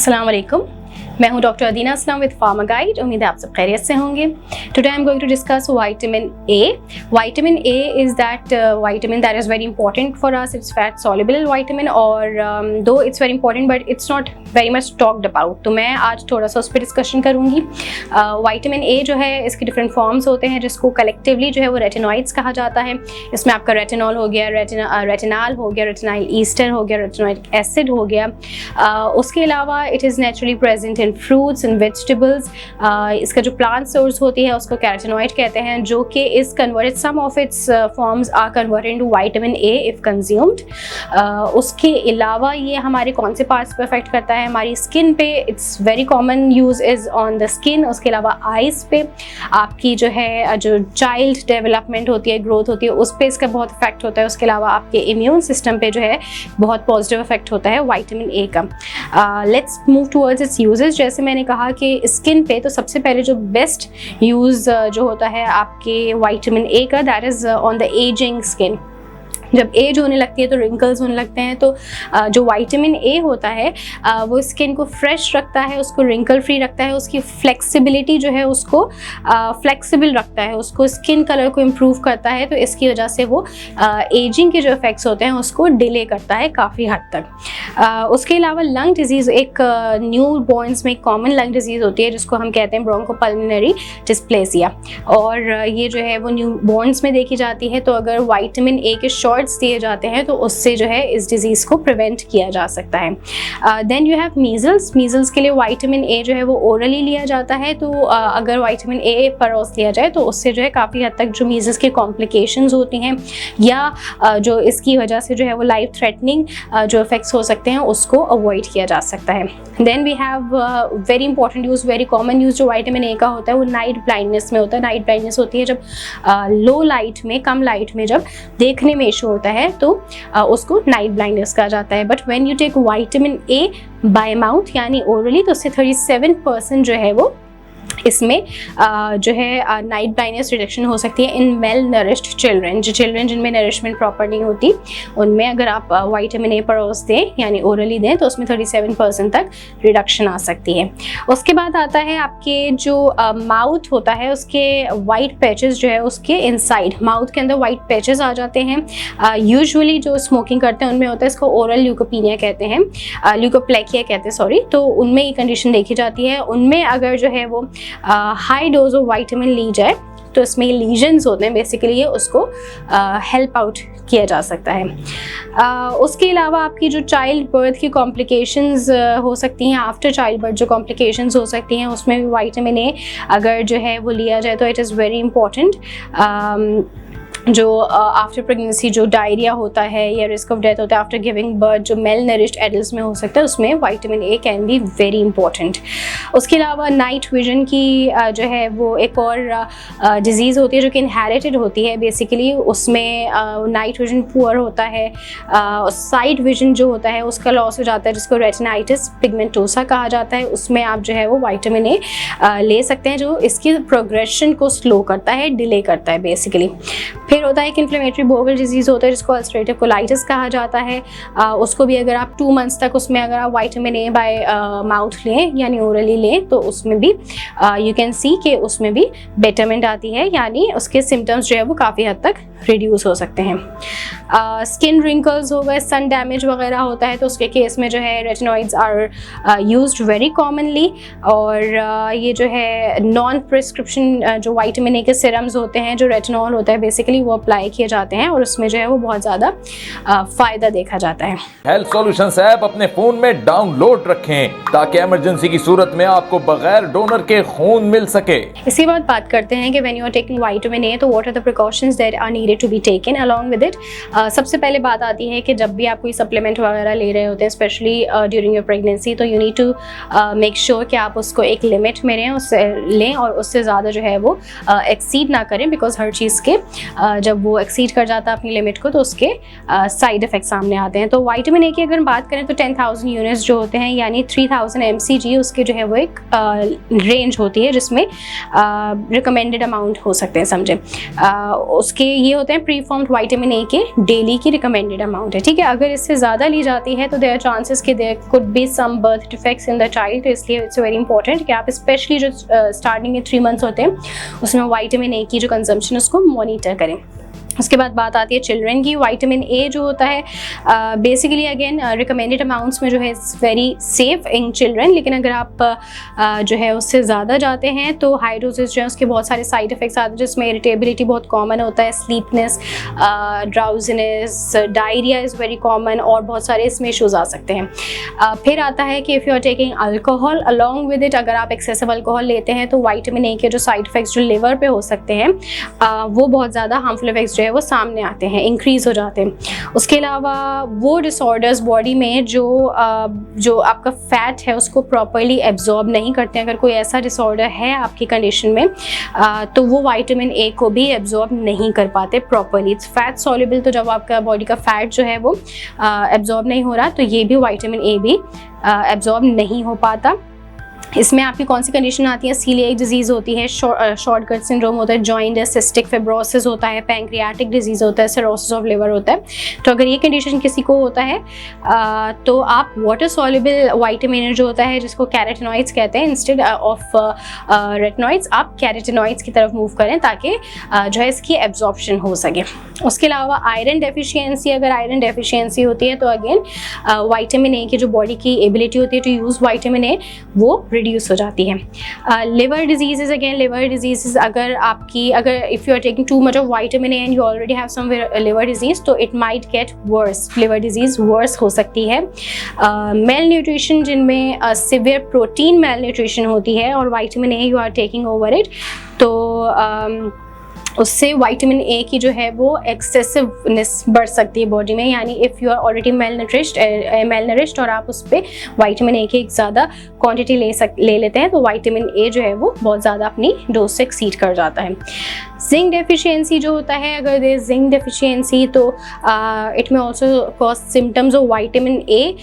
अस्सलाम वालेकुम, मैं हूं doctor Adina Aslam with pharma guide. उम्मीद है आप सब खैरियत से होंगे। Today I am going to discuss vitamin A. Vitamin A is that vitamin that is very important for us. It's fat soluble vitamin और though it's very important but it's not very much talked about. तो मैं आज थोड़ा सा उस पर discussion करूँगी। Vitamin A जो है इसके डिफरेंट फॉर्म्स होते हैं जिसको कलेक्टिवली जो है वो रेटिनॉइड्स कहा जाता है। इसमें आपका रेटिनॉल हो गया, रेटिनाल हो गया, रेटिनाइल ईस्टर हो गया, रेटिनॉइक एसिड हो गया। उसके अलावा it is naturally present in fruits and vegetables. इसका जो प्लांट सोर्स होती है उसको कैरोटीनॉइड कहते हैं, जो कि is converted, some of its forms are converted to vitamin A if consumed. उसके अलावा ये हमारे कौन से पार्ट्स पे अफेक्ट करता है? हमारी स्किन पे it's very common use is on the skin. उसके अलावा आइज पे, आपकी जो है जो चाइल्ड डेवलपमेंट होती है, ग्रोथ होती है, उस पर इसका बहुत इफेक्ट होता है। उसके अलावा आपके इम्यून सिस्टम पे जो है बहुत पॉजिटिव इफेक्ट होता है विटामिन ए का। Let's move towards it's uses. जैसे मैंने कहा कि स्किन पे, तो सबसे पहले जो बेस्ट यूज़ जो होता है आपके विटामिन ए का, that is on the ageing skin. जब एज होने लगती है तो रिंकल्स होने लगते हैं, तो जो विटामिन ए होता है वो स्किन को फ्रेश रखता है, उसको रिंकल फ्री रखता है, उसकी फ्लेक्सिबिलिटी जो है उसको फ्लेक्सिबल रखता है, उसको स्किन कलर को इम्प्रूव करता है। तो इसकी वजह से वो एजिंग के जो इफेक्ट्स होते हैं उसको डिले करता है काफ़ी हद तक। उसके अलावा लंग डिजीज़, एक न्यू बॉर्न्स में एक कॉमन लंग डिजीज़ होती है जिसको हम कहते हैं ब्रोंकोपल्मोनरी डिस्प्लेसिया, और ये जो है वो न्यू बॉर्न्स में देखी जाती है। तो अगर विटामिन ए के शॉर्ट्स दिए जाते हैं तो उससे जो है इस डिजीज़ को प्रिवेंट किया जा सकता है। Then you have measles. Measles के लिए विटामिन ए जो है वो ओरली लिया जाता है। तो अगर विटामिन ए परोस लिया जाए तो उससे जो है काफ़ी हद तक जो मीजल्स की कॉम्प्लिकेशंस होती हैं या जो इसकी वजह से जो है वो लाइफ थ्रेटनिंग जो इफेक्ट्स हो सकते हैं उसको अवॉइड किया जा सकता है। Then we have very important use, very common use जो विटामिन ए का होता है वो नाइट ब्लाइंडनेस में होता है। नाइट ब्लाइंडनेस होती है जब लो लाइट में, कम लाइट में जब देखने में इशू होता है तो उसको नाइट ब्लाइंडनेस कहा जाता है। But when you take vitamin A by mouth यानी ओरली, तो उससे 37% जो है वो इसमें जो है नाइट ब्लाइंडनेस रिडक्शन हो सकती है इन वेल नरिश्ड चिल्ड्रन। जो चिल्ड्रन जिनमें नरिशमेंट प्रॉपर नहीं होती उनमें अगर आप विटामिन ए परोस दें यानी ओरली दें तो उसमें 37% तक रिडक्शन आ सकती है। उसके बाद आता है आपके जो माउथ होता है उसके वाइट पैचेस जो है उसके इनसाइड, माउथ के अंदर वाइट पैचेस आ जाते हैं। यूजुअली जो स्मोकिंग करते हैं उनमें होता है, इसको ओरल ल्यूकोपीनिया कहते हैं, ल्यूकोप्लेकिया कहते हैं सॉरी। तो उनमें ये कंडीशन देखी जाती है। उनमें अगर जो है वो हाई डोज ऑफ विटामिन ली जाए तो इसमें लीजन्स होते हैं, बेसिकली ये उसको हेल्प आउट किया जा सकता है। उसके अलावा आपकी जो चाइल्ड बर्थ की कॉम्प्लिकेशंस हो सकती हैं, आफ्टर चाइल्ड बर्थ जो कॉम्प्लिकेशंस हो सकती हैं उसमें भी विटामिन ए अगर जो है वो लिया जाए तो इट इज़ वेरी इंपॉर्टेंट। जो आफ्टर प्रेगनेंसी जो डायरिया होता है या रिस्क ऑफ डेथ होता है आफ्टर गिविंग बर्थ, जो मेल नरिश्ड एडल्ट्स में हो सकता है, उसमें vitamin A can be very important. उसके अलावा नाइट विजन की जो है वो एक और डिजीज़ होती है जो कि इनहेरिटेड होती है बेसिकली। उसमें नाइट विजन पुअर होता है, साइड विजन जो होता है उसका लॉस हो जाता है जिसको रेटिनाइटिस पिगमेंटोसा कहा जाता है। उसमें आप जो है वो विटामिन ए ले सकते हैं जो इसकी प्रोग्रेशन को स्लो करता है, डिले करता है बेसिकली। फिर होता है एक इन्फ्लेमेटरी बोवल डिजीज़ होता है जिसको अल्सरेटिव कोलाइटिस कहा जाता है। उसको भी अगर आप 2 मंथ्स तक उसमें अगर आप विटामिन ए बाय माउथ लें यानी ओरली लें तो उसमें भी यू कैन सी कि उसमें भी बेटरमेंट आती है, यानी उसके सिम्टम्स जो है वो काफ़ी हद तक रिड्यूस हो सकते हैं। स्किन रिंकल्स हो गए, सन डैमेज वगैरह होता है तो उसके केस में जो है retinoids are used very commonly. और ये जो है नॉन प्रिस्क्रिप्शन जो विटामिन ए के सिरम्स होते हैं, जो रेटिनॉल होता है बेसिकली, वो अप्लाई किए जाते हैं और उसमें जो है वो बहुत ज़्यादा फ़ायदा देखा जाता है। हेल्थ सॉल्यूशंस ऐप अपने फ़ोन में डाउनलोड रखें ताकि इमरजेंसी की सूरत में आपको बगैर डोनर के खून मिल सके। इसी बात करते हैं कि when you are taking vitamin A तो what are the precautions that are needed to be taken along with it. सबसे पहले बात आती है कि जब भी आप कोई सप्लीमेंट वगैरह ले रहे होते हैं स्पेशली ड्यूरिंग योर प्रेगनेंसी, तो you need to make sure कि आप उसको एक लिमिट में लें, उससे लें और उससे ज़्यादा जो है वो एक्सीड ना करें, बिकॉज हर चीज़ के जब वो एक्सीड कर जाता है अपनी लिमिट को तो उसके साइड इफ़ेक्ट सामने आते हैं। तो विटामिन ए की अगर बात करें तो 10,000 यूनिट्स जो होते हैं यानी 3000 mcg उसके जो है वो एक रेंज होती है जिसमें रिकमेंडेड अमाउंट हो सकते हैं, समझे। उसके ये होते हैं प्री फॉर्म्ड विटामिन ए के डेली की रिकमेंडेड अमाउंट है, ठीक है। अगर इससे ज़्यादा ली जाती है तो देयर चांसेस कि there could be some birth defects in the child. तो इसलिए इट्स वेरी इंपॉर्टेंट कि आप स्पेशली जो स्टार्टिंग के 3 मंथ्स होते हैं उसमें विटामिन ए की जो कंजम्पशन उसको मॉनिटर करें। उसके बाद बात आती है चिल्ड्रन की। विटामिन ए जो होता है बेसिकली अगेन रिकमेंडेड अमाउंट्स में जो है it's very safe in children, लेकिन अगर आप जो है उससे ज़्यादा जाते हैं तो हाई डोजेस जो है उसके बहुत सारे साइड इफ़ेक्ट्स आते हैं जिसमें इरिटेबिलिटी बहुत कॉमन होता है, sleepiness, drowsiness, diarrhoea is very common और बहुत सारे इसमें इशूज़ आ सकते हैं। फिर आता है कि if you are taking alcohol along with it, अगर आप एक्सेसिव अल्कोहल लेते हैं तो विटामिन ए के जो साइड इफ़ेक्ट्स जो लिवर पे हो सकते हैं वो बहुत ज़्यादा हार्मफुल इफ़ेक्ट्स जो है वो सामने आते हैं, इंक्रीज़ हो जाते हैं। उसके अलावा वो डिसऑर्डर्स बॉडी में जो आपका फैट है उसको प्रॉपर्ली एब्जॉर्ब नहीं करते हैं। अगर कोई ऐसा डिसऑर्डर है आपकी कंडीशन में तो वो विटामिन ए को भी एब्जॉर्ब नहीं कर पाते प्रॉपर्ली। इट्स फैट सॉल्युबल, तो जब आपका बॉडी का फैट जो है वो एब्जॉर्ब नहीं हो रहा तो ये भी विटामिन ए भी एब्जॉर्ब नहीं हो पाता। इसमें आपकी कौन सी कंडीशन आती है? सीलिएक डिजीज़ होती है, शॉर्ट गट सिंड्रोम होता है, जॉइंटिस, सिस्टिक फिब्रोसिस होता है, पैंक्रियाटिक डिजीज़ होता है, सिरोसिस ऑफ लिवर होता है। तो अगर ये कंडीशन किसी को होता है तो आप वाटर सॉल्युबल विटामिन जो होता है जिसको कैरोटीनॉइड्स कहते हैं, इंस्टेड ऑफ रेटिनॉइड्स आप कैरोटीनॉइड्स की तरफ मूव करें ताकि जो है इसकी एब्जॉर्प्शन हो सके। उसके अलावा आयरन डेफिशिएंसी, अगर आयरन डेफिशिएंसी होती है तो अगेन विटामिन ए की जो बॉडी की एबिलिटी होती है टू यूज़ विटामिन ए वो रिड्यूस हो जाती है। Liver disease, again liver disease अगर if you are taking too much of vitamin A and you already have some liver disease तो it might get worse, liver disease worse हो सकती है। Malnutrition, जिनमें severe protein malnutrition होती है और vitamin A you are taking over it, तो उससे विटामिन ए की जो है वो एक्सेसिवनेस बढ़ सकती है बॉडी में। यानी इफ़ यू आर ऑलरेडी मेलनरिश्ड और आप उस पर विटामिन ए की एक ज़्यादा क्वांटिटी ले लेते हैं तो विटामिन ए जो है वो बहुत ज़्यादा अपनी डोज से एक्सीड कर जाता है। जिंक डेफिशिएंसी जो होता है, अगर देयर इज जिंक डेफिशिएंसी तो it may also cause symptoms of vitamin A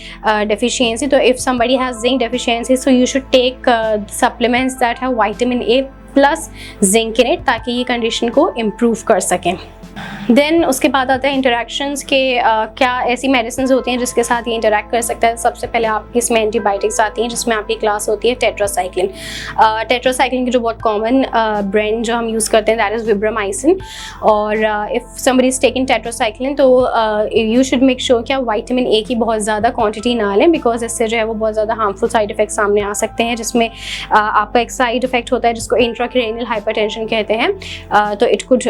deficiency. तो if somebody has zinc deficiency so you should take supplements that have vitamin A plus zinc in it ताकि ये condition को improve कर सकें। Then उसके बाद आता है इंटरेक्शंस के क्या ऐसी मेडिसिन होती हैं जिसके साथ ये इंटरेक्ट कर सकता है। सबसे पहले आपकी इसमें एंटीबायोटिक्स आती हैं जिसमें आपकी क्लास होती है टेट्रासाइक्लिन। टेट्रासाइक्लिन की जो बहुत कॉमन ब्रांड जो हम यूज़ करते हैं दैट इज़ विब्रामाइसिन। और if somebody is taking tetracycline तो यू शुड मेक श्योर कि आप विटामिन ए की बहुत ज़्यादा क्वान्टिटी ना लें, बिकॉज इससे जो है वो बहुत ज़्यादा हार्मफुल साइड इफेक्ट सामने आ सकते हैं, जिसमें आपका एक साइड इफेक्ट होता है जिसको इंट्राक्रैनियल हाइपरटेंशन कहते हैं। तो it could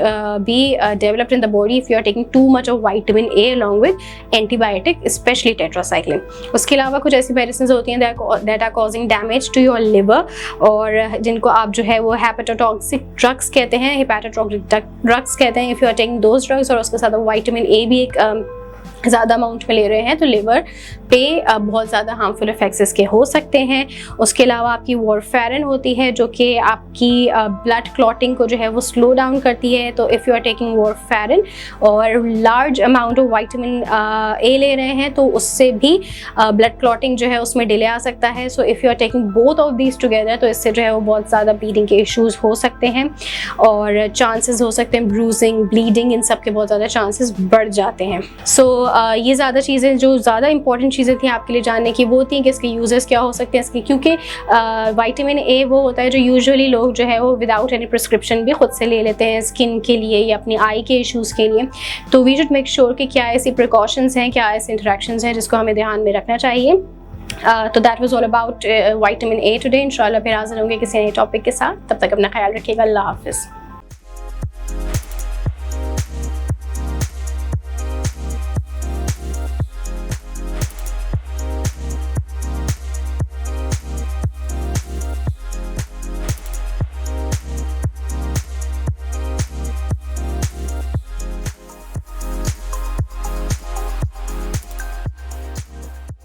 be developed in the body if you are taking too much of vitamin A along with antibiotic, especially tetracycline. उसके अलावा कुछ ऐसी मेडिसिन होती हैं that are causing damage to your liver और जिनको आप जो है वो hepatotoxic drugs कहते हैं, hepatotoxic drugs कहते हैं। if you are taking those drugs और उसके साथ विटामिन ए भी एक ज़्यादा अमाउंट में ले रहे हैं तो लिवर पे बहुत ज़्यादा हार्मफुल इफेक्ट्स इसके हो सकते हैं। उसके अलावा आपकी वारफेरिन होती है जो कि आपकी ब्लड क्लॉटिंग को जो है वो स्लो डाउन करती है। तो if you are taking warfarin और large amount of vitamin A ले रहे हैं तो उससे भी ब्लड क्लॉटिंग जो है उसमें डिले आ सकता है। So if you are taking both of these together तो इससे जो है वो बहुत ज़्यादा ब्लीडिंग के इश्यूज़ हो सकते हैं और चांसेस हो सकते हैं ब्रूजिंग, ब्लीडिंग, इन सब के बहुत ज़्यादा चांसेस बढ़ जाते हैं। सो ये ज़्यादा चीज़ें जो ज़्यादा इंपॉर्टेंट चीज़ें थी आपके लिए जानने की वो थी कि इसके यूजेस क्या हो सकते हैं इसके, क्योंकि विटामिन ए वो होता है जो यूजुअली लोग जो है वो विदाउट एनी प्रिस्क्रिप्शन भी खुद से ले लेते हैं स्किन के लिए या अपनी आई के इश्यूज़ के लिए। तो वी शुड मेक श्योर कि क्या ऐसी प्रिकॉशंस हैं, क्या ऐसे इंटरेक्शंस हैं जिसको हमें ध्यान में रखना चाहिए। तो that was all about vitamin A today. इंशाल्लाह फिर हाजिर होंगे किसी नए टॉपिक के साथ, तब तक अपना ख्याल रखिएगा। अल्लाह हाफिज़।